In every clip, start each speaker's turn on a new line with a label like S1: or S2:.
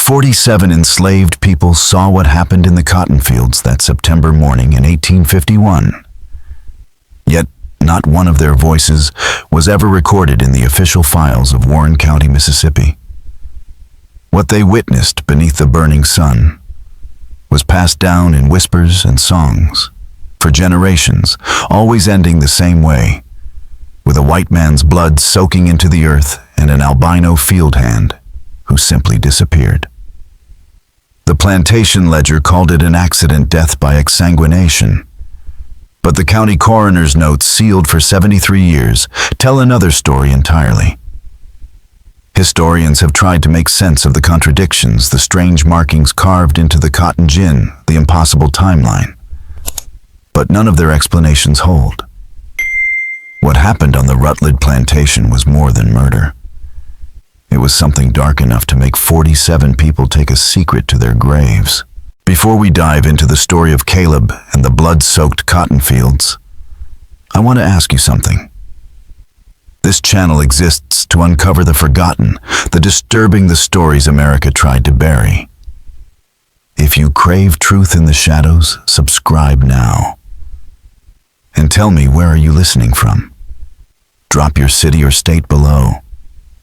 S1: 47 enslaved people saw what happened in the cotton fields that September morning in 1851. Yet, not one of their voices was ever recorded in the official files of Warren County, Mississippi. What they witnessed beneath the burning sun was passed down in whispers and songs for generations, always ending the same way, with a white man's blood soaking into the earth and an albino field hand who simply disappeared. The plantation ledger called it an accident death by exsanguination, but the county coroner's notes, sealed for 73 years, tell another story entirely. Historians have tried to make sense of the contradictions, the strange markings carved into the cotton gin, the impossible timeline. But none of their explanations hold. What happened on the Rutledge plantation was more than murder. It was something dark enough to make 47 people take a secret to their graves. Before we dive into the story of Caleb and the blood-soaked cotton fields, I want to ask you something. This channel exists to uncover the forgotten, the disturbing, the stories America tried to bury. If you crave truth in the shadows, subscribe now. And tell me, where are you listening from? Drop your city or state below.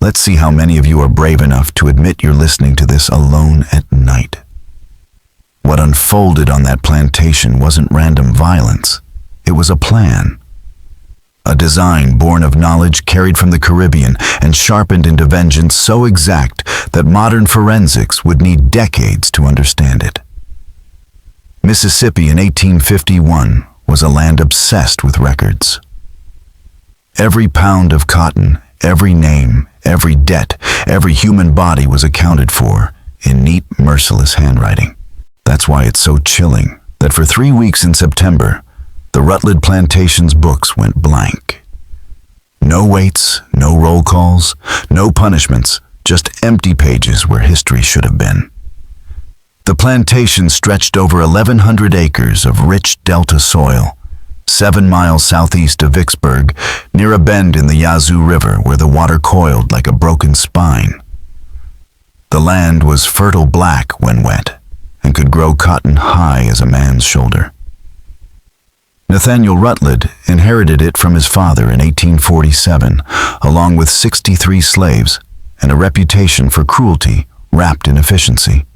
S1: Let's see how many of you are brave enough to admit you're listening to this alone at night. What unfolded on that plantation wasn't random violence. It was a plan. A design born of knowledge carried from the Caribbean and sharpened into vengeance so exact that modern forensics would need decades to understand it. Mississippi in 1851 was a land obsessed with records. Every pound of cotton, every name, every debt, every human body was accounted for in neat, merciless handwriting. That's why it's so chilling that for 3 weeks in September, the Rutledge plantation's books went blank. No waits, no roll calls, no punishments, just empty pages where history should have been. The plantation stretched over 1,100 acres of rich delta soil, 7 miles southeast of Vicksburg, near a bend in the Yazoo River where the water coiled like a broken spine. The land was fertile black when wet and could grow cotton high as a man's shoulder. Nathaniel Rutledge inherited it from his father in 1847, along with 63 slaves and a reputation for cruelty wrapped in efficiency.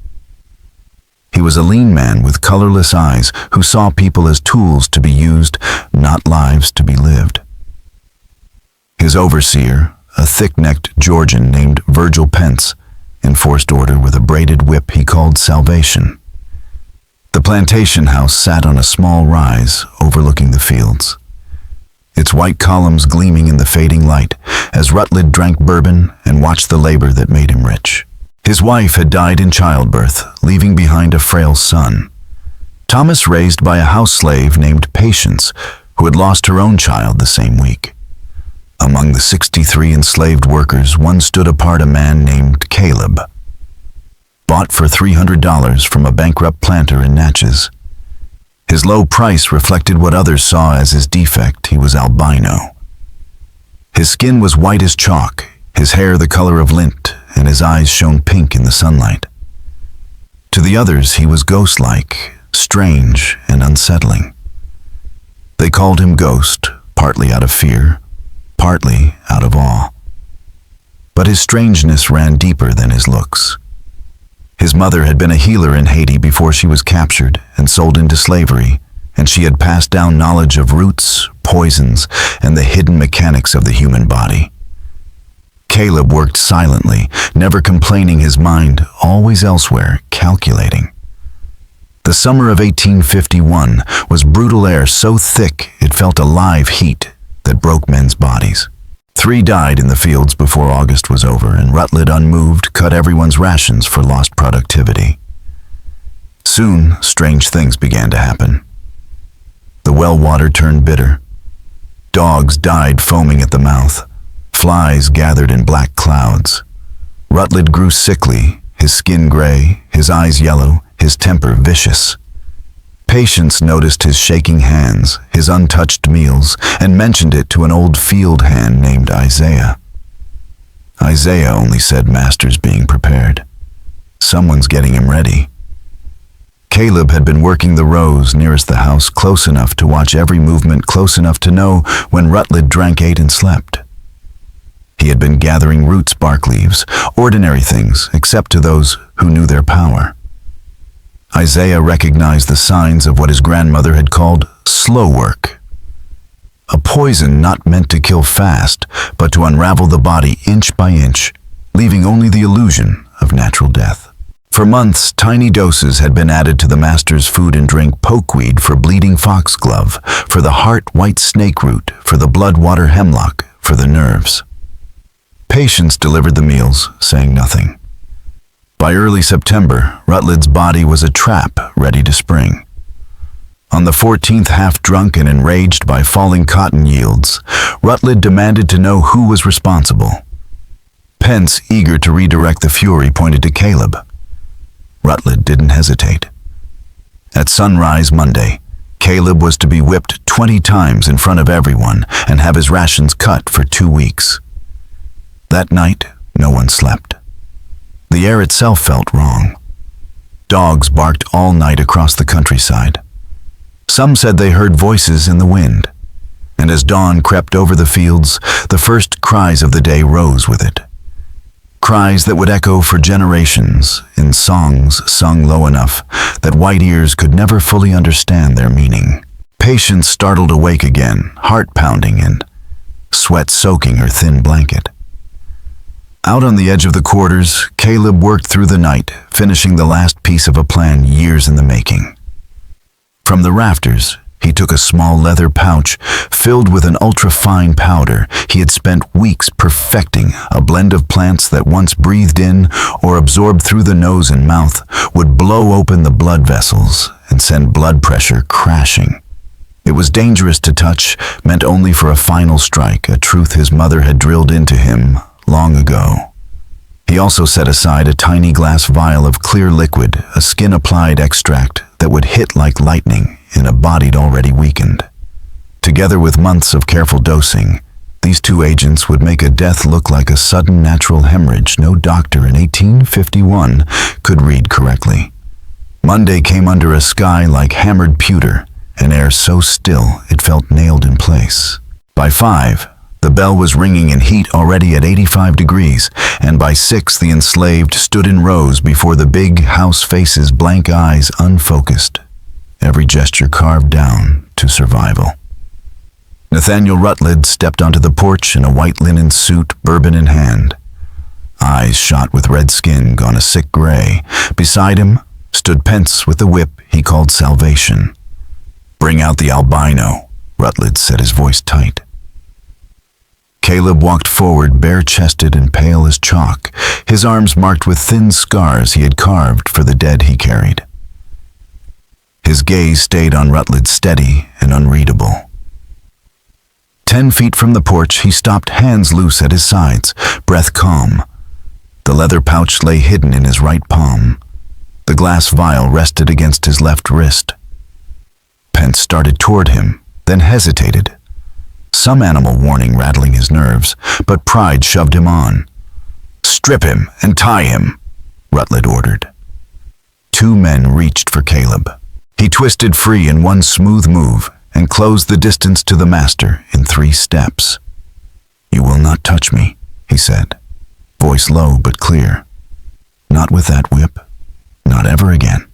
S1: He was a lean man with colorless eyes who saw people as tools to be used, not lives to be lived. His overseer, a thick-necked Georgian named Virgil Pence, enforced order with a braided whip he called salvation. The plantation house sat on a small rise overlooking the fields, its white columns gleaming in the fading light as Rutledge drank bourbon and watched the labor that made him rich. His wife had died in childbirth, leaving behind a frail son. Thomas raised by a house slave named Patience, who had lost her own child the same week. Among the 63 enslaved workers, one stood apart, a man named Caleb, bought for $300 from a bankrupt planter in Natchez. His low price reflected what others saw as his defect. He was albino. His skin was white as chalk, his hair the color of lint, and his eyes shone pink in the sunlight. To the others, he was ghost-like, strange and unsettling. They called him Ghost, partly out of fear, partly out of awe. But his strangeness ran deeper than his looks. His mother had been a healer in Haiti before she was captured and sold into slavery, and she had passed down knowledge of roots, poisons, and the hidden mechanics of the human body. Caleb worked silently, never complaining, his mind always elsewhere, calculating. The summer of 1851 was brutal air so thick it felt a live heat that broke men's bodies. 3 died in the fields before August was over, and Rutledge, unmoved, cut everyone's rations for lost productivity. Soon, strange things began to happen. The well water turned bitter. Dogs died foaming at the mouth. Flies gathered in black clouds. Rutledge grew sickly, his skin gray, his eyes yellow, his temper vicious. Patience noticed his shaking hands, his untouched meals, and mentioned it to an old field hand named Isaiah. Isaiah only said, "Master's being prepared." Someone's getting him ready. Caleb had been working the rows nearest the house close enough to watch every movement, close enough to know when Rutledge drank, ate, and slept. He had been gathering roots, bark, leaves, ordinary things, except to those who knew their power. Isaiah recognized the signs of what his grandmother had called slow work. A poison not meant to kill fast, but to unravel the body inch by inch, leaving only the illusion of natural death. For months, tiny doses had been added to the master's food and drink: pokeweed for bleeding foxglove, for the heart white snake root, for the blood-water hemlock, for the nerves. Patients delivered the meals, saying nothing. By early September, Rutledge's body was a trap ready to spring. On the 14th, half drunk and enraged by falling cotton yields, Rutledge demanded to know who was responsible. Pence, eager to redirect the fury, pointed to Caleb. Rutledge didn't hesitate. At sunrise Monday, Caleb was to be whipped 20 times in front of everyone and have his rations cut for 2 weeks. That night, no one slept. The air itself felt wrong. Dogs barked all night across the countryside. Some said they heard voices in the wind, and as dawn crept over the fields, the first cries of the day rose with it. Cries that would echo for generations in songs sung low enough that white ears could never fully understand their meaning. Patience startled awake again, heart pounding and sweat soaking her thin blanket. Out on the edge of the quarters, Caleb worked through the night, finishing the last piece of a plan years in the making. From the rafters, he took a small leather pouch filled with an ultra-fine powder he had spent weeks perfecting, a blend of plants that once breathed in or absorbed through the nose and mouth would blow open the blood vessels and send blood pressure crashing. It was dangerous to touch, meant only for a final strike, a truth his mother had drilled into him long ago. He also set aside a tiny glass vial of clear liquid, a skin-applied extract that would hit like lightning in a body already weakened. Together with months of careful dosing, these two agents would make a death look like a sudden natural hemorrhage no doctor in 1851 could read correctly. Monday came under a sky like hammered pewter, an air so still it felt nailed in place. By 5, the bell was ringing in heat already at 85 degrees, and by 6 the enslaved stood in rows before the big house faces, blank eyes unfocused, every gesture carved down to survival. Nathaniel Rutledge stepped onto the porch in a white linen suit, bourbon in hand. Eyes shot with red skin gone a sick gray. Beside him stood Pence with the whip he called Salvation. "Bring out the albino," Rutledge said, his voice tight. Caleb walked forward, bare-chested and pale as chalk, his arms marked with thin scars he had carved for the dead he carried. His gaze stayed on Rutledge, steady and unreadable. 10 feet from the porch, he stopped, hands loose at his sides, breath calm. The leather pouch lay hidden in his right palm. The glass vial rested against his left wrist. Pence started toward him, then hesitated. Some animal warning rattling his nerves, but pride shoved him on. "Strip him and tie him," Rutledge ordered. 2 men reached for Caleb. He twisted free in one smooth move and closed the distance to the master in 3 steps. "You will not touch me," he said, voice low but clear. "Not with that whip. Not ever again."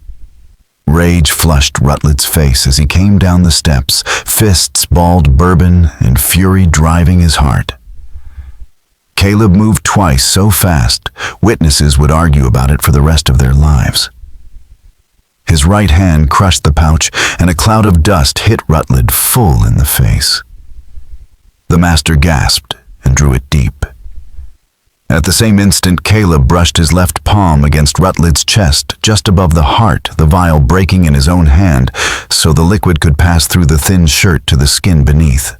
S1: Rage flushed Rutledge's face as he came down the steps, fists balled bourbon and fury driving his heart. Caleb moved twice so fast, witnesses would argue about it for the rest of their lives. His right hand crushed the pouch, and a cloud of dust hit Rutledge full in the face. The master gasped and drew it deep. At the same instant, Caleb brushed his left palm against Rutledge's chest, just above the heart, the vial breaking in his own hand so the liquid could pass through the thin shirt to the skin beneath.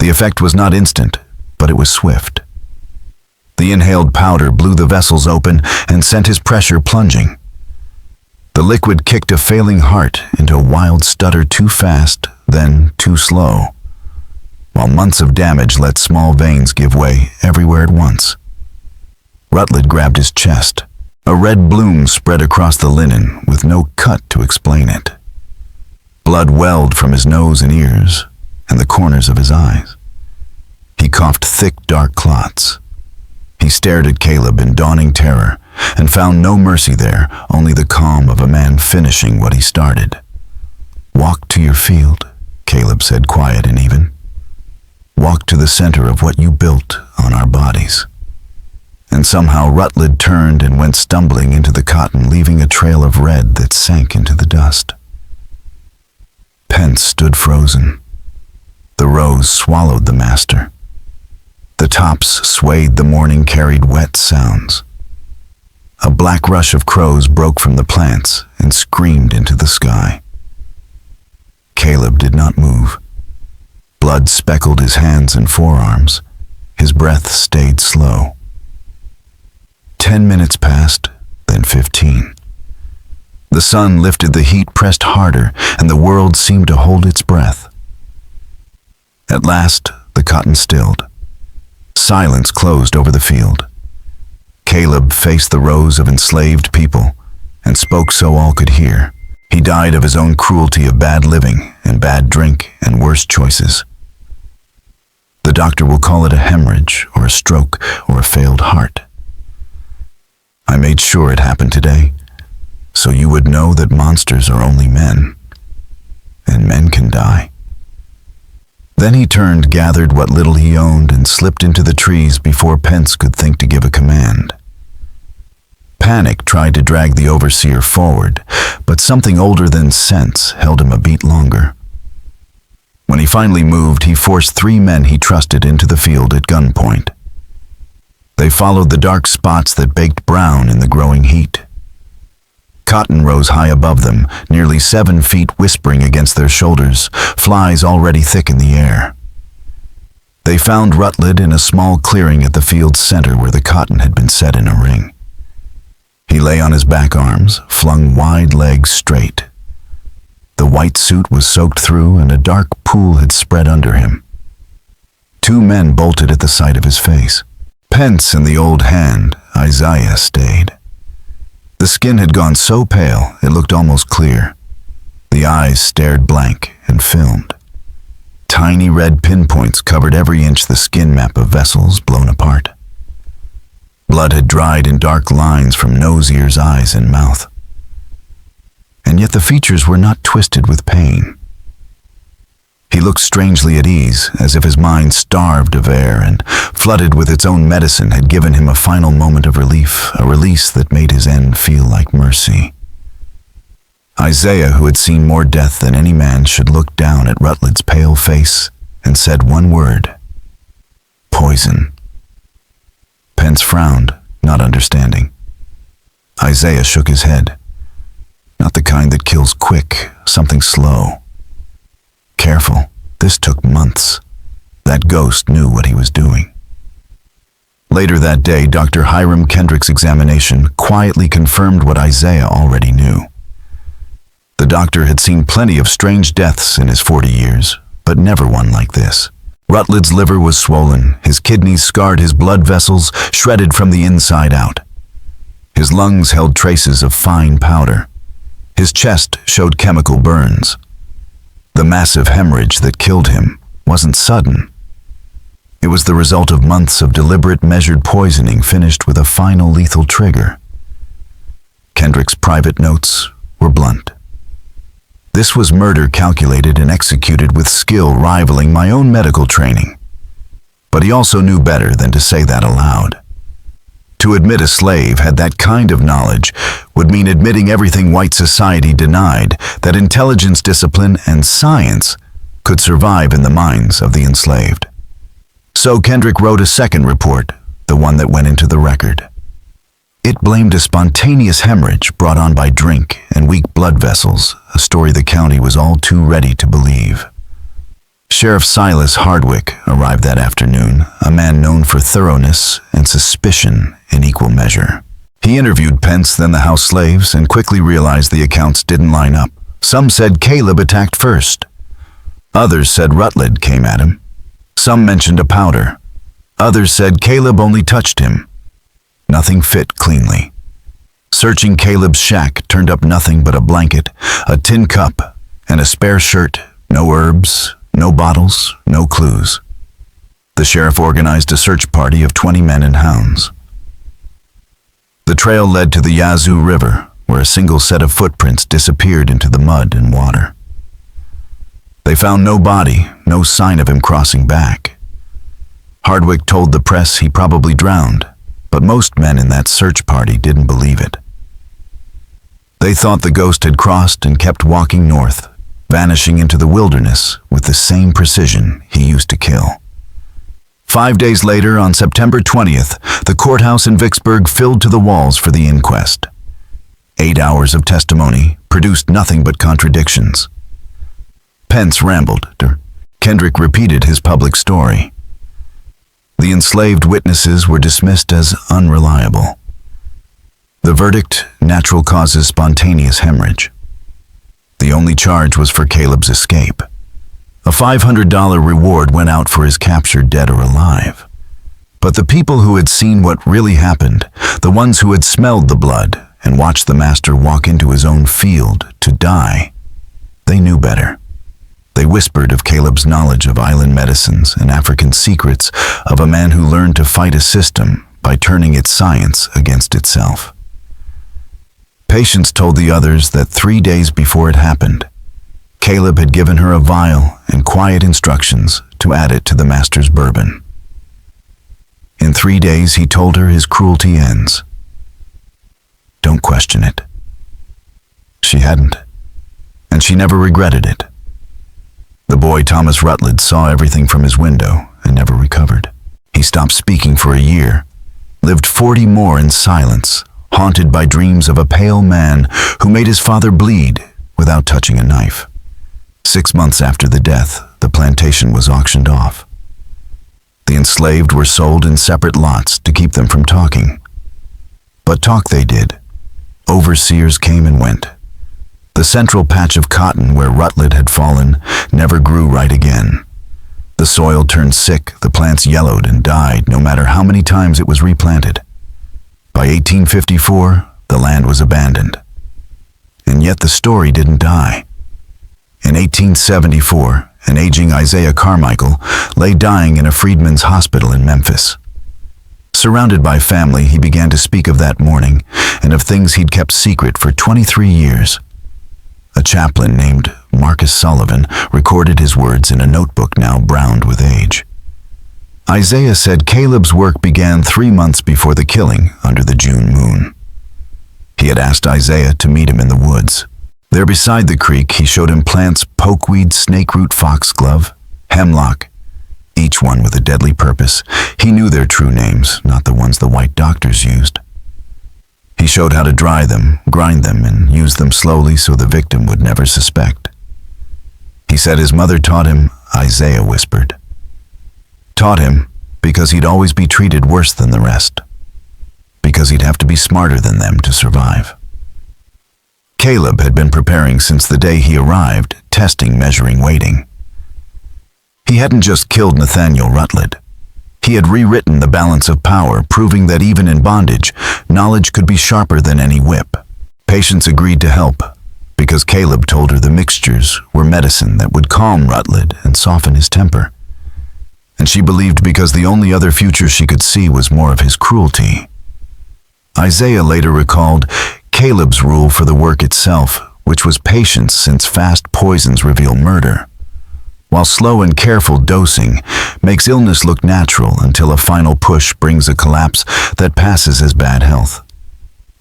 S1: The effect was not instant, but it was swift. The inhaled powder blew the vessels open and sent his pressure plunging. The liquid kicked a failing heart into a wild stutter, too fast, then too slow, while months of damage let small veins give way everywhere at once. Rutledge grabbed his chest. A red bloom spread across the linen with no cut to explain it. Blood welled from his nose and ears and the corners of his eyes. He coughed thick, dark clots. He stared at Caleb in dawning terror and found no mercy there, only the calm of a man finishing what he started. "Walk to your field," Caleb said, quiet and even. "Walk to the center of what you built on our bodies." And somehow Rutledge turned and went stumbling into the cotton, leaving a trail of red that sank into the dust. Pence stood frozen. The rose swallowed the master. The tops swayed, the morning carried wet sounds. A black rush of crows broke from the plants and screamed into the sky. Caleb did not move. Blood speckled his hands and forearms. His breath stayed slow. 10 minutes passed, then 15. The sun lifted, the heat pressed harder, and the world seemed to hold its breath. At last, the cotton stilled. Silence closed over the field. Caleb faced the rows of enslaved people and spoke so all could hear. He died of his own cruelty of bad living and bad drink and worse choices. The doctor will call it a hemorrhage or a stroke or a failed heart. I made sure it happened today, so you would know that monsters are only men, and men can die. Then he turned, gathered what little he owned, and slipped into the trees before Pence could think to give a command. Panic tried to drag the overseer forward, but something older than sense held him a beat longer. When he finally moved, he forced 3 men he trusted into the field at gunpoint. They followed the dark spots that baked brown in the growing heat. Cotton rose high above them, nearly 7 feet, whispering against their shoulders, flies already thick in the air. They found Rutledge in a small clearing at the field's center where the cotton had been set in a ring. He lay on his back arms, flung wide legs straight. The white suit was soaked through and a dark pool had spread under him. 2 men bolted at the sight of his face. Pence and the old hand, Isaiah, stayed. The skin had gone so pale it looked almost clear. The eyes stared blank and filmed. Tiny red pinpoints covered every inch the skin map of vessels blown apart. Blood had dried in dark lines from nose, ears, eyes, and mouth. And yet the features were not twisted with pain. He looked strangely at ease, as if his mind, starved of air and flooded with its own medicine, had given him a final moment of relief, a release that made his end feel like mercy. Isaiah, who had seen more death than any man, should look down at Rutledge's pale face and said one word: "Poison." Pence frowned, not understanding. Isaiah shook his head. "Not the kind that kills quick, something slow. Careful, this took months. That ghost knew what he was doing." Later that day, Dr. Hiram Kendrick's examination quietly confirmed what Isaiah already knew. The doctor had seen plenty of strange deaths in his 40 years, but never one like this. Rutledge's liver was swollen, his kidneys scarred, his blood vessels shredded from the inside out. His lungs held traces of fine powder. His chest showed chemical burns. The massive hemorrhage that killed him wasn't sudden. It was the result of months of deliberate, measured poisoning finished with a final lethal trigger. Kendrick's private notes were blunt. "This was murder calculated and executed with skill rivaling my own medical training." But he also knew better than to say that aloud. To admit a slave had that kind of knowledge would mean admitting everything white society denied, that intelligence, discipline, and science could survive in the minds of the enslaved. So Kendrick wrote a second report, the one that went into the record. It blamed a spontaneous hemorrhage brought on by drink and weak blood vessels, a story the county was all too ready to believe. Sheriff Silas Hardwick arrived that afternoon, a man known for thoroughness and suspicion in equal measure. He interviewed Pence, then the house slaves, and quickly realized the accounts didn't line up. Some said Caleb attacked first. Others said Rutledge came at him. Some mentioned a powder. Others said Caleb only touched him. Nothing fit cleanly. Searching Caleb's shack turned up nothing but a blanket, a tin cup, and a spare shirt. No herbs, no bottles, no clues. The sheriff organized a search party of 20 men and hounds. The trail led to the Yazoo River, where a single set of footprints disappeared into the mud and water. They found no body, no sign of him crossing back. Hardwick told the press he probably drowned, but most men in that search party didn't believe it. They thought the ghost had crossed and kept walking north, vanishing into the wilderness with the same precision he used to kill. 5 days later, on September 20th, the courthouse in Vicksburg filled to the walls for the inquest. 8 hours of testimony produced nothing but contradictions. Pence rambled. Kendrick repeated his public story. The enslaved witnesses were dismissed as unreliable. The verdict: natural causes spontaneous hemorrhage. The only charge was for Caleb's escape. A $500 reward went out for his capture, dead or alive. But the people who had seen what really happened, the ones who had smelled the blood and watched the master walk into his own field to die, they knew better. They whispered of Caleb's knowledge of island medicines and African secrets, of a man who learned to fight a system by turning its science against itself. Patience told the others that 3 days before it happened, Caleb had given her a vial and quiet instructions to add it to the master's bourbon. In 3 days, he told her his cruelty ends. Don't question it. She hadn't, and she never regretted it. The boy Thomas Rutledge saw everything from his window and never recovered. He stopped speaking for a year, lived 40 more in silence, haunted by dreams of a pale man who made his father bleed without touching a knife. 6 months after the death, the plantation was auctioned off. The enslaved were sold in separate lots to keep them from talking. But talk they did. Overseers came and went. The central patch of cotton where Rutledge had fallen never grew right again. The soil turned sick, the plants yellowed and died no matter how many times it was replanted. By 1854, the land was abandoned. And yet the story didn't die. In 1874, an aging Isaiah Carmichael lay dying in a freedmen's hospital in Memphis. Surrounded by family, he began to speak of that morning and of things he'd kept secret for 23 years. A chaplain named Marcus Sullivan recorded his words in a notebook now browned with age. Isaiah said Caleb's work began 3 months before the killing under the June moon. He had asked Isaiah to meet him in the woods. There beside the creek, he showed him plants: pokeweed, snakeroot, foxglove, hemlock, each one with a deadly purpose. He knew their true names, not the ones the white doctors used. He showed how to dry them, grind them, and use them slowly so the victim would never suspect. He said his mother taught him, Isaiah whispered. Taught him because he'd always be treated worse than the rest, because he'd have to be smarter than them to survive. Caleb had been preparing since the day he arrived, testing, measuring, waiting. He hadn't just killed Nathaniel Rutledge. He had rewritten the balance of power, proving that even in bondage, knowledge could be sharper than any whip. Patience agreed to help, because Caleb told her the mixtures were medicine that would calm Rutledge and soften his temper. And she believed because the only other future she could see was more of his cruelty. Isaiah later recalled Caleb's rule for the work itself, which was patience, since fast poisons reveal murder, while slow and careful dosing makes illness look natural until a final push brings a collapse that passes as bad health.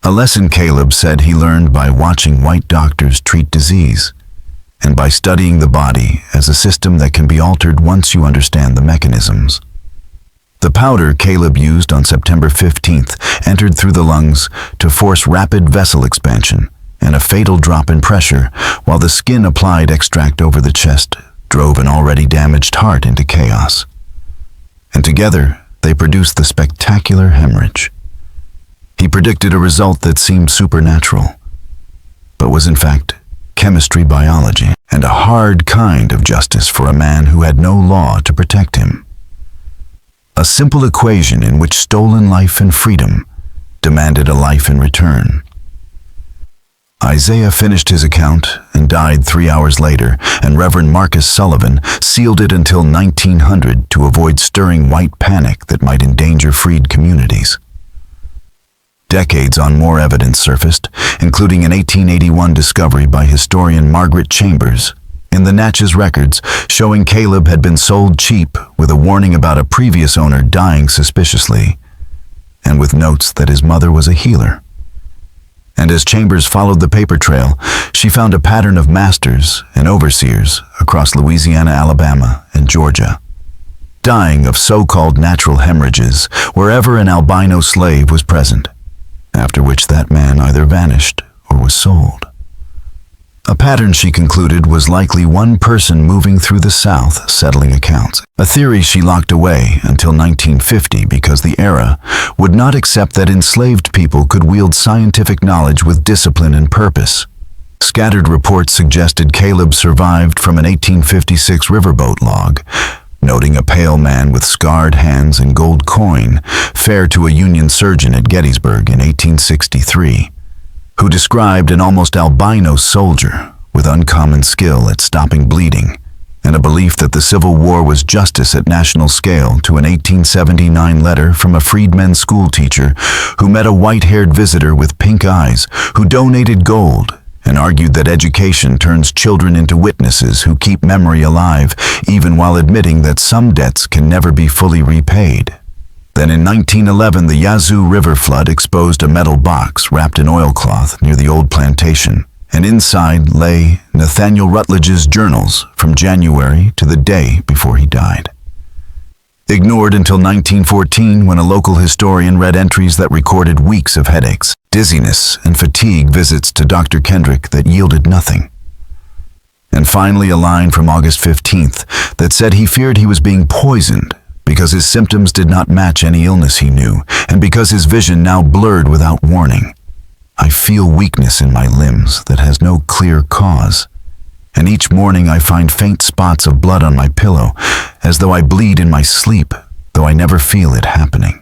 S1: A lesson Caleb said he learned by watching white doctors treat disease, and by studying the body as a system that can be altered once you understand the mechanisms. The powder Caleb used on September 15th entered through the lungs to force rapid vessel expansion and a fatal drop in pressure, while the skin-applied extract over the chest drove an already damaged heart into chaos. And together, they produced the spectacular hemorrhage. He predicted a result that seemed supernatural, but was in fact chemistry, biology, and a hard kind of justice for a man who had no law to protect him. A simple equation in which stolen life and freedom demanded a life in return. Isaiah finished his account and died 3 hours later, and Reverend Marcus Sullivan sealed it until 1900 to avoid stirring white panic that might endanger freed communities. Decades on, more evidence surfaced, including an 1881 discovery by historian Margaret Chambers in the Natchez records showing Caleb had been sold cheap with a warning about a previous owner dying suspiciously, and with notes that his mother was a healer. And as Chambers followed the paper trail, she found a pattern of masters and overseers across Louisiana, Alabama, and Georgia, dying of so-called natural hemorrhages wherever an albino slave was present, after which that man either vanished or was sold. A pattern, she concluded, was likely one person moving through the South settling accounts, a theory she locked away until 1950 because the era would not accept that enslaved people could wield scientific knowledge with discipline and purpose. Scattered reports suggested Caleb survived from an 1856 riverboat log, noting a pale man with scarred hands and gold coin, fare to a Union surgeon at Gettysburg in 1863. Who described an almost albino soldier with uncommon skill at stopping bleeding, and a belief that the Civil War was justice at national scale to an 1879 letter from a freedmen's school teacher who met a white-haired visitor with pink eyes who donated gold and argued that education turns children into witnesses who keep memory alive even while admitting that some debts can never be fully repaid. Then in 1911, the Yazoo River flood exposed a metal box wrapped in oilcloth near the old plantation, and inside lay Nathaniel Rutledge's journals from January to the day before he died. Ignored until 1914, when a local historian read entries that recorded weeks of headaches, dizziness, and fatigue visits to Dr. Kendrick that yielded nothing. And finally a line from August 15th that said he feared he was being poisoned because his symptoms did not match any illness he knew, and because his vision now blurred without warning. I feel weakness in my limbs that has no clear cause, and each morning I find faint spots of blood on my pillow, as though I bleed in my sleep, though I never feel it happening.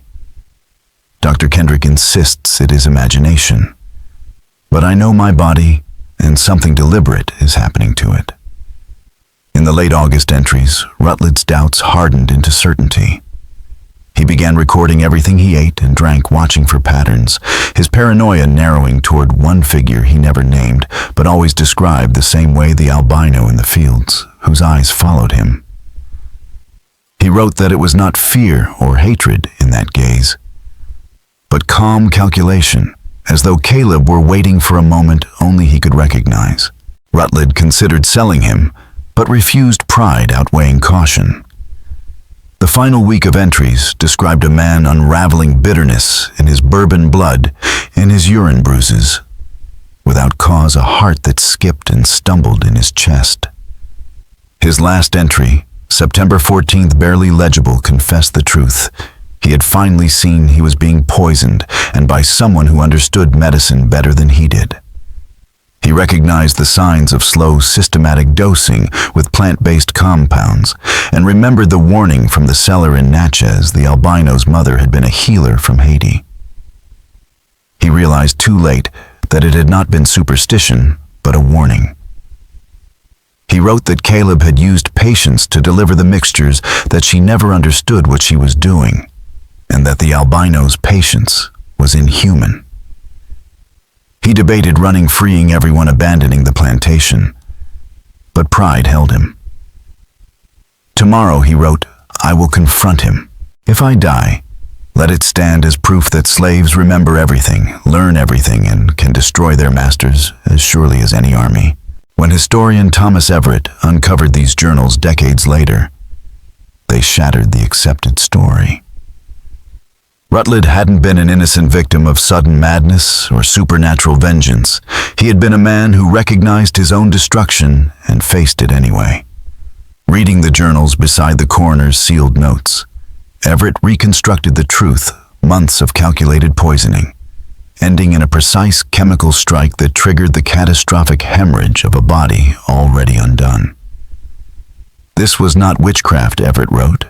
S1: Dr. Kendrick insists it is imagination, but I know my body, and something deliberate is happening to it. In the late August entries, Rutledge's doubts hardened into certainty. He began recording everything he ate and drank, watching for patterns, his paranoia narrowing toward one figure he never named, but always described the same way the albino in the fields, whose eyes followed him. He wrote that it was not fear or hatred in that gaze, but calm calculation, as though Caleb were waiting for a moment only he could recognize. Rutledge considered selling him, but refused, pride outweighing caution. The final week of entries described a man unraveling bitterness in his bourbon blood, in his urine bruises, without cause a heart that skipped and stumbled in his chest. His last entry, September 14th, barely legible, confessed the truth. He had finally seen he was being poisoned, and by someone who understood medicine better than he did. He recognized the signs of slow, systematic dosing with plant-based compounds, and remembered the warning from the cellar in Natchez the albino's mother had been a healer from Haiti. He realized too late that it had not been superstition, but a warning. He wrote that Caleb had used patience to deliver the mixtures, that she never understood what she was doing, and that the albino's patience was inhuman. He debated running, freeing everyone, abandoning the plantation, but pride held him. Tomorrow, he wrote, I will confront him. If I die, let it stand as proof that slaves remember everything, learn everything, and can destroy their masters as surely as any army. When historian Thomas Everett uncovered these journals decades later, they shattered the accepted story. Rutledge hadn't been an innocent victim of sudden madness or supernatural vengeance. He had been a man who recognized his own destruction and faced it anyway. Reading the journals beside the coroner's sealed notes, Everett reconstructed the truth, months of calculated poisoning, ending in a precise chemical strike that triggered the catastrophic hemorrhage of a body already undone. This was not witchcraft, Everett wrote,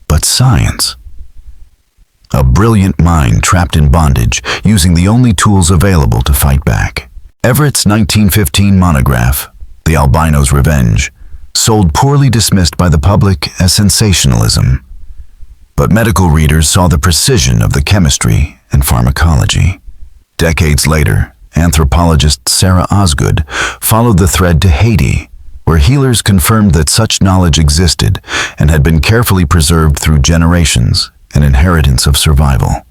S1: but science. A brilliant mind trapped in bondage, using the only tools available to fight back. Everett's 1915 monograph, The Albino's Revenge, sold poorly, dismissed by the public as sensationalism. But medical readers saw the precision of the chemistry and pharmacology. Decades later, anthropologist Sarah Osgood followed the thread to Haiti, where healers confirmed that such knowledge existed and had been carefully preserved through generations, an inheritance of survival.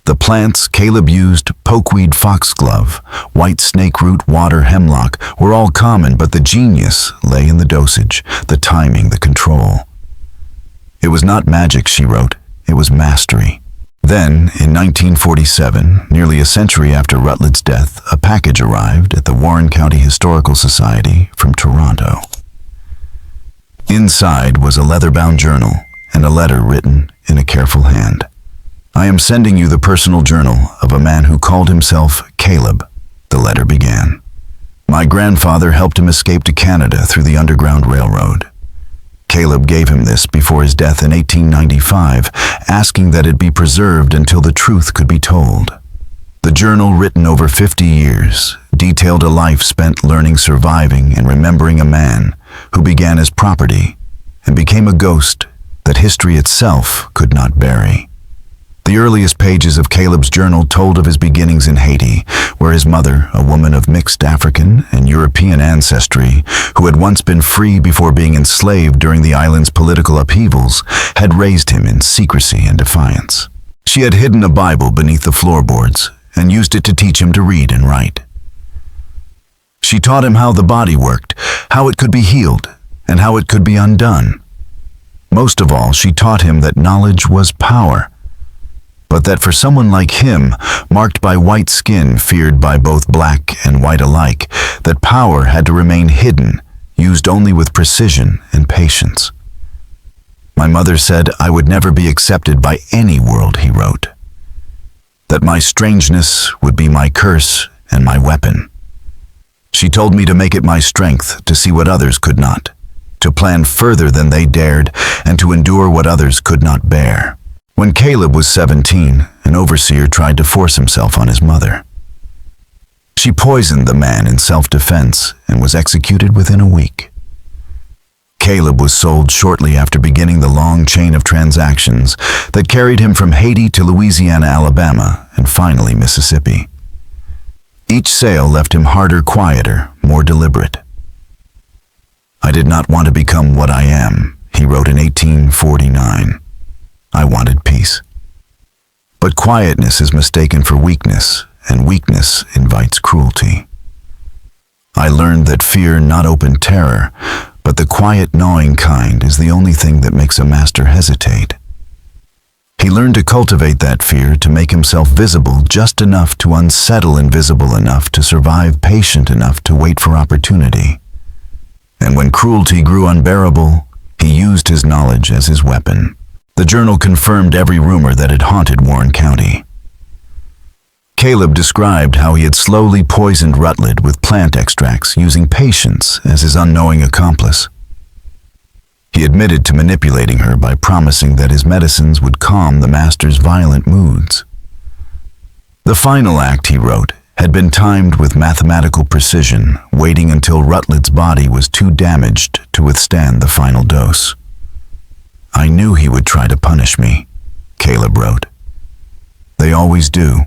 S1: The plants Caleb used, pokeweed, foxglove, white snakeroot, water, hemlock, were all common, but the genius lay in the dosage, the timing, the control. It was not magic, she wrote, it was mastery. Then, in 1947, nearly a century after Rutledge's death, a package arrived at the Warren County Historical Society from Toronto. Inside was a leather-bound journal and a letter written in a careful hand. "I am sending you the personal journal of a man who called himself Caleb," the letter began. "My grandfather helped him escape to Canada through the Underground Railroad. Caleb gave him this before his death in 1895, asking that it be preserved until the truth could be told." The journal, written over 50 years, detailed a life spent learning, surviving, and remembering a man who began as property and became a ghost that history itself could not bury. The earliest pages of Caleb's journal told of his beginnings in Haiti, where his mother, a woman of mixed African and European ancestry, who had once been free before being enslaved during the island's political upheavals, had raised him in secrecy and defiance. She had hidden a Bible beneath the floorboards and used it to teach him to read and write. She taught him how the body worked, how it could be healed, and how it could be undone. Most of all, she taught him that knowledge was power, but that for someone like him, marked by white skin, feared by both black and white alike, that power had to remain hidden, used only with precision and patience. "My mother said I would never be accepted by any world," he wrote. "That my strangeness would be my curse and my weapon. She told me to make it my strength to see what others could not, to plan further than they dared, and to endure what others could not bear." When Caleb was 17, an overseer tried to force himself on his mother. She poisoned the man in self-defense and was executed within a week. Caleb was sold shortly after beginning the long chain of transactions that carried him from Haiti to Louisiana, Alabama, and finally Mississippi. Each sale left him harder, quieter, more deliberate. "I did not want to become what I am," he wrote in 1849. "I wanted peace. But quietness is mistaken for weakness, and weakness invites cruelty. I learned that fear not open terror, but the quiet, gnawing kind is the only thing that makes a master hesitate." He learned to cultivate that fear, to make himself visible just enough to unsettle, invisible enough to survive, patient enough to wait for opportunity. And when cruelty grew unbearable, he used his knowledge as his weapon. The journal confirmed every rumor that had haunted Warren County. Caleb described how he had slowly poisoned Rutledge with plant extracts, using patience as his unknowing accomplice. He admitted to manipulating her by promising that his medicines would calm the master's violent moods. The final act, he wrote, had been timed with mathematical precision, waiting until Rutledge's body was too damaged to withstand the final dose. "I knew he would try to punish me," Caleb wrote. "They always do.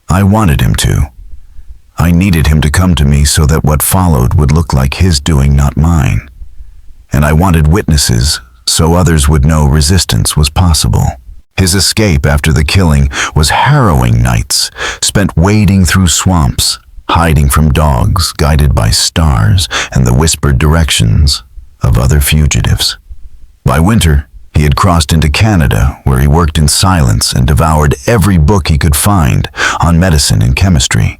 S1: I wanted him to. I needed him to come to me so that what followed would look like his doing, not mine. And I wanted witnesses so others would know resistance was possible." His escape after the killing was harrowing nights, spent wading through swamps, hiding from dogs, guided by stars and the whispered directions of other fugitives. By winter, he had crossed into Canada, where he worked in silence and devoured every book he could find on medicine and chemistry.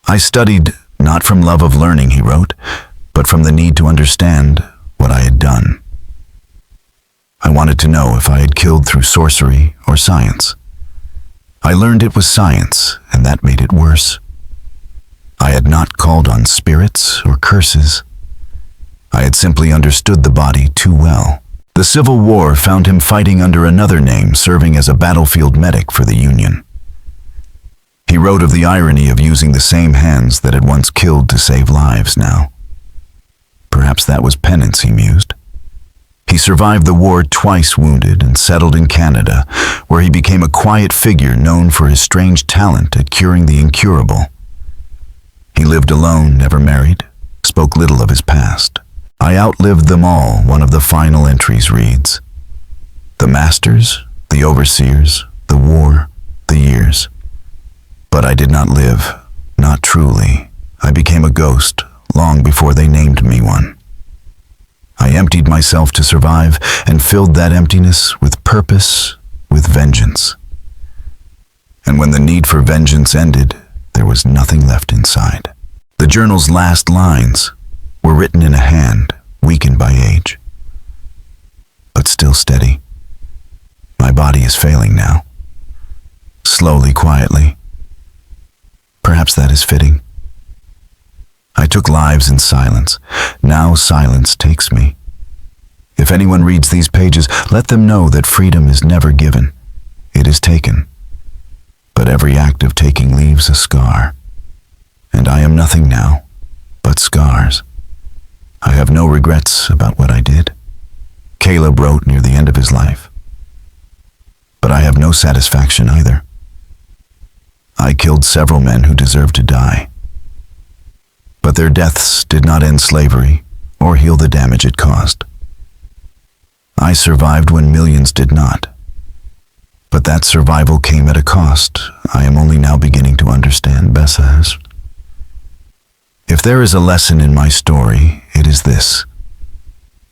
S1: "I studied not from love of learning," he wrote, "but from the need to understand what I had done. I wanted to know if I had killed through sorcery or science. I learned it was science, and that made it worse. I had not called on spirits or curses. I had simply understood the body too well." The Civil War found him fighting under another name, serving as a battlefield medic for the Union. He wrote of the irony of using the same hands that had once killed to save lives now. Perhaps that was penance, he mused. He survived the war twice wounded and settled in Canada, where he became a quiet figure known for his strange talent at curing the incurable. He lived alone, never married, spoke little of his past. I outlived them all, one of the final entries reads. The masters, the overseers, the war, the years. But I did not live, not truly. I became a ghost long before they named me one. I emptied myself to survive and filled that emptiness with purpose, with vengeance. And when the need for vengeance ended, there was nothing left inside. The journal's last lines were written in a hand, weakened by age, but still steady. My body is failing now. Slowly, quietly. Perhaps that is fitting. I took lives in silence. Now silence takes me. If anyone reads these pages, let them know that freedom is never given. It is taken. But every act of taking leaves a scar. And I am nothing now but scars. I have no regrets about what I did. Caleb wrote near the end of his life. But I have no satisfaction either. I killed several men who deserved to die. But their deaths did not end slavery or heal the damage it caused. I survived when millions did not. But that survival came at a cost I am only now beginning to understand, Bessas. If there is a lesson in my story, it is this.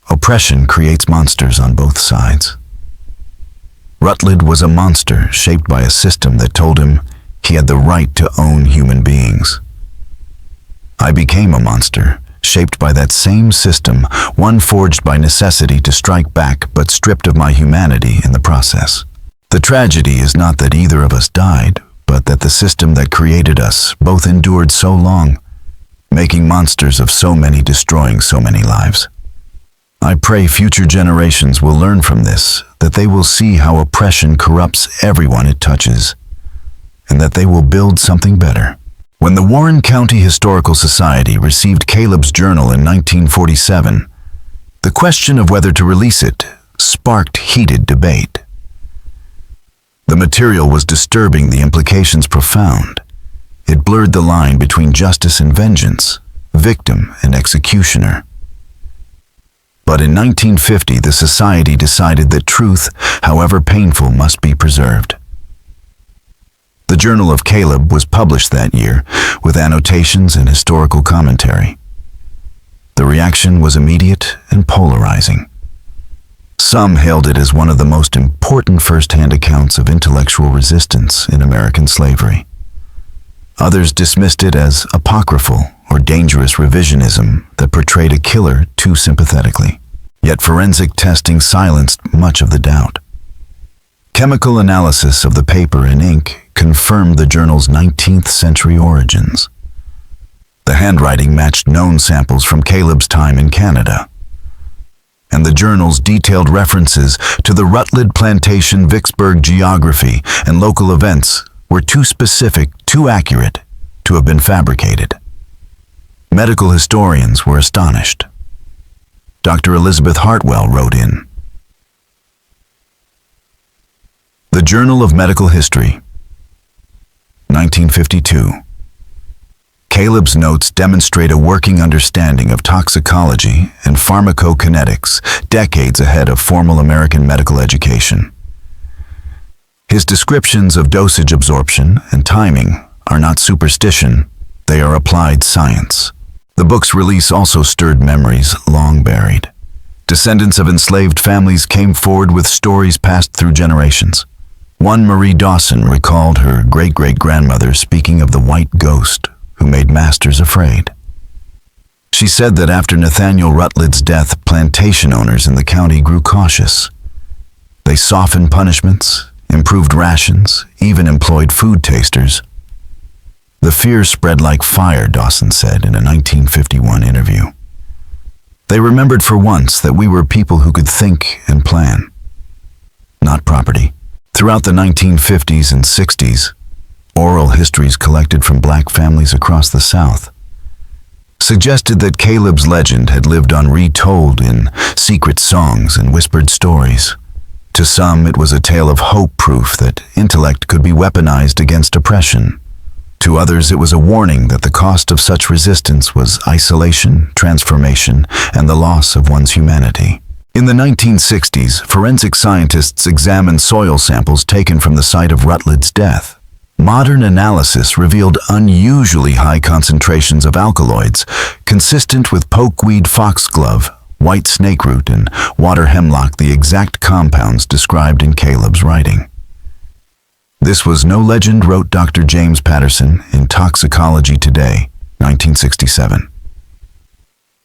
S1: Oppression creates monsters on both sides. Rutledge was a monster shaped by a system that told him he had the right to own human beings. I became a monster, shaped by that same system, one forged by necessity to strike back but stripped of my humanity in the process. The tragedy is not that either of us died, but that the system that created us both endured so long, making monsters of so many, destroying so many lives. I pray future generations will learn from this, that they will see how oppression corrupts everyone it touches, and that they will build something better. When the Warren County Historical Society received Caleb's journal in 1947, the question of whether to release it sparked heated debate. The material was disturbing, the implications profound. It blurred the line between justice and vengeance, victim and executioner. But in 1950, the Society decided that truth, however painful, must be preserved. The Journal of Caleb was published that year, with annotations and historical commentary. The reaction was immediate and polarizing. Some hailed it as one of the most important first-hand accounts of intellectual resistance in American slavery. Others dismissed it as apocryphal or dangerous revisionism that portrayed a killer too sympathetically. Yet forensic testing silenced much of the doubt. Chemical analysis of the paper and ink confirmed the journal's 19th century origins. The handwriting matched known samples from Caleb's time in Canada. And the journal's detailed references to the Rutledge plantation, Vicksburg geography, and local events were too specific, too accurate to have been fabricated. Medical historians were astonished. Dr. Elizabeth Hartwell wrote in The Journal of Medical History, 1952. Caleb's notes demonstrate a working understanding of toxicology and pharmacokinetics decades ahead of formal American medical education. His descriptions of dosage absorption and timing are not superstition, they are applied science. The book's release also stirred memories long buried. Descendants of enslaved families came forward with stories passed through generations. One, Marie Dawson, recalled her great-great-grandmother speaking of the white ghost who made masters afraid. She said that after Nathaniel Rutledge's death, plantation owners in the county grew cautious. They softened punishments, improved rations, even employed food tasters. The fear spread like fire, Dawson said in a 1951 interview. They remembered for once that we were people who could think and plan, not property. Throughout the 1950s and 60s, oral histories collected from black families across the South, suggested that Caleb's legend had lived on retold in secret songs and whispered stories. To some, it was a tale of hope, proof that intellect could be weaponized against oppression. To others, it was a warning that the cost of such resistance was isolation, transformation, and the loss of one's humanity. In the 1960s, forensic scientists examined soil samples taken from the site of Rutledge's death. Modern analysis revealed unusually high concentrations of alkaloids, consistent with pokeweed foxglove, white snakeroot, and water hemlock, the exact compounds described in Caleb's writing. This was no legend, wrote Dr. James Patterson in Toxicology Today, 1967.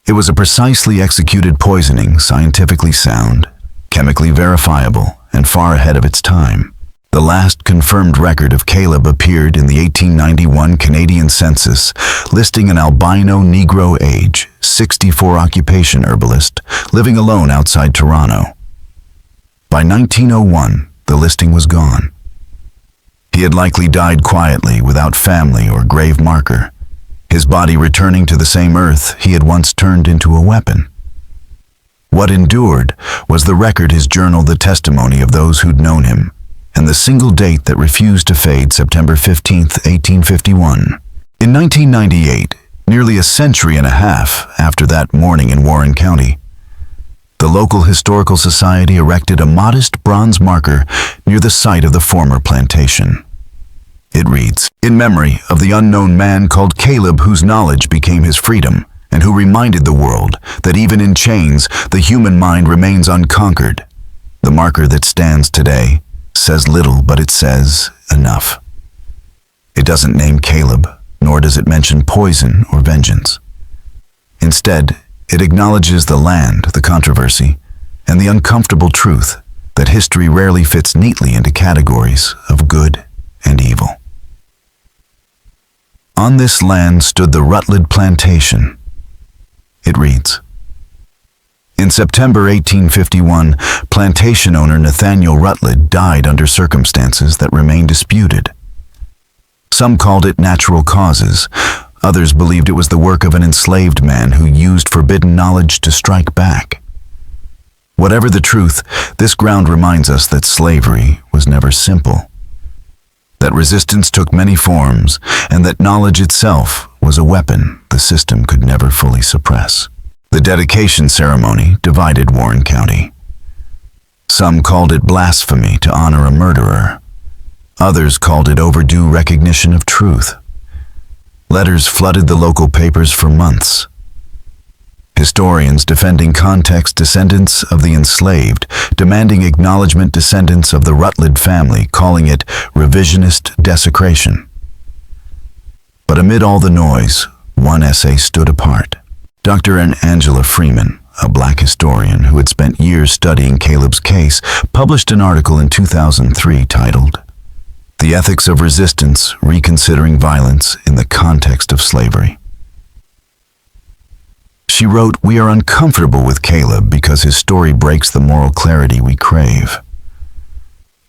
S1: It was a precisely executed poisoning, scientifically sound, chemically verifiable, and far ahead of its time. The last confirmed record of Caleb appeared in the 1891 Canadian census, listing an albino Negro age, 64 occupation herbalist, living alone outside Toronto. By 1901, the listing was gone. He had likely died quietly, without family or grave marker, his body returning to the same earth he had once turned into a weapon. What endured was the record, his journal, the testimony of those who'd known him, and the single date that refused to fade, September 15, 1851. In 1998, nearly a century and a half after that morning in Warren County, the local historical society erected a modest bronze marker near the site of the former plantation. It reads, "In memory of the unknown man called Caleb, whose knowledge became his freedom, and who reminded the world that even in chains, the human mind remains unconquered. The marker that stands today says little, but it says enough." It doesn't name Caleb, nor does it mention poison or vengeance. Instead, it acknowledges the land, the controversy, and the uncomfortable truth that history rarely fits neatly into categories of good and evil. On this land stood the Rutledge plantation. It reads, "In September 1851, plantation owner Nathaniel Rutledge died under circumstances that remain disputed. Some called it natural causes. Others believed it was the work of an enslaved man who used forbidden knowledge to strike back. Whatever the truth, this ground reminds us that slavery was never simple, that resistance took many forms, and that knowledge itself was a weapon the system could never fully suppress." The dedication ceremony divided Warren County. Some called it blasphemy to honor a murderer. Others called it overdue recognition of truth. Letters flooded the local papers for months. Historians defending context, descendants of the enslaved, demanding acknowledgement, descendants of the Rutledge family, calling it revisionist desecration. But amid all the noise, one essay stood apart. Dr. Angela Freeman, a black historian who had spent years studying Caleb's case, published an article in 2003 titled, "The Ethics of Resistance, Reconsidering Violence in the Context of Slavery." She wrote, "We are uncomfortable with Caleb because his story breaks the moral clarity we crave.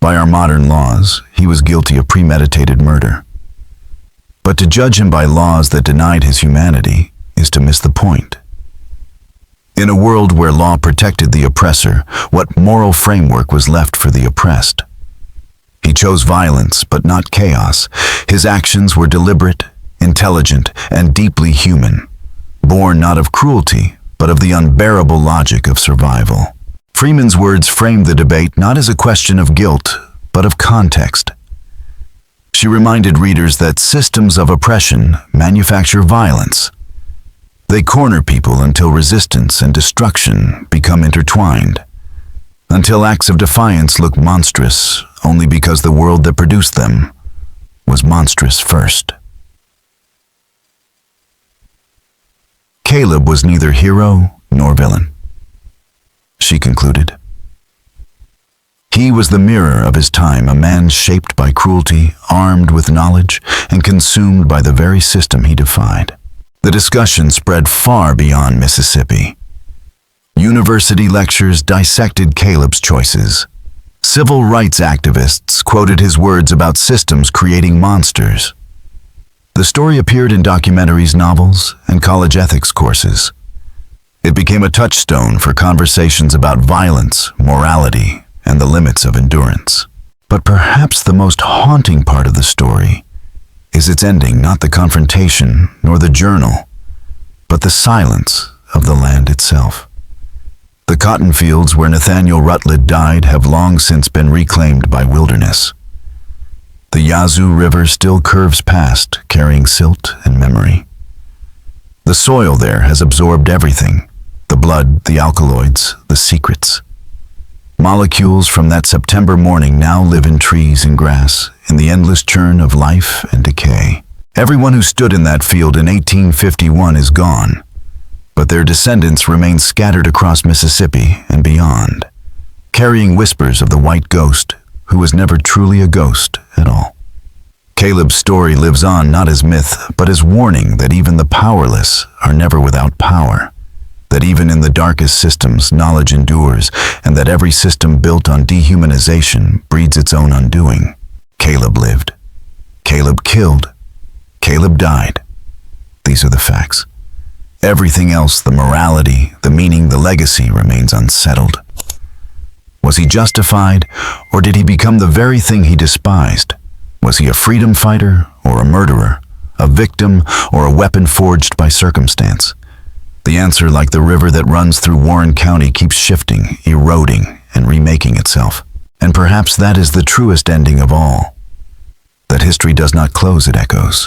S1: By our modern laws, he was guilty of premeditated murder. But to judge him by laws that denied his humanity is to miss the point. In a world where law protected the oppressor, what moral framework was left for the oppressed? He chose violence, but not chaos. His actions were deliberate, intelligent, and deeply human, born not of cruelty, but of the unbearable logic of survival." Freeman's words framed the debate not as a question of guilt, but of context. She reminded readers that systems of oppression manufacture violence. They corner people until resistance and destruction become intertwined, until acts of defiance look monstrous only because the world that produced them was monstrous first. Caleb was neither hero nor villain, she concluded. He was the mirror of his time, a man shaped by cruelty, armed with knowledge, and consumed by the very system he defied. The discussion spread far beyond Mississippi. University lectures dissected Caleb's choices. Civil rights activists quoted his words about systems creating monsters. The story appeared in documentaries, novels, and college ethics courses. It became a touchstone for conversations about violence, morality, and the limits of endurance. But perhaps the most haunting part of the story is its ending, not the confrontation nor the journal, but the silence of the land itself. The cotton fields where Nathaniel Rutledge died have long since been reclaimed by wilderness. The Yazoo River still curves past, carrying silt and memory. The soil there has absorbed everything: the blood, the alkaloids, the secrets. Molecules from that September morning now live in trees and grass, in the endless churn of life and decay. Everyone who stood in that field in 1851 is gone, but their descendants remain scattered across Mississippi and beyond, carrying whispers of the white ghost who was never truly a ghost at all. Caleb's story lives on not as myth, but as warning that even the powerless are never without power, that even in the darkest systems, knowledge endures, and that every system built on dehumanization breeds its own undoing. Caleb lived. Caleb killed. Caleb died. These are the facts. Everything else, the morality, the meaning, the legacy, remains unsettled. Was he justified, or did he become the very thing he despised? Was he a freedom fighter or a murderer, a victim or a weapon forged by circumstance? The answer, like the river that runs through Warren County, keeps shifting, eroding, and remaking itself. And perhaps that is the truest ending of all, that history does not close, it echoes.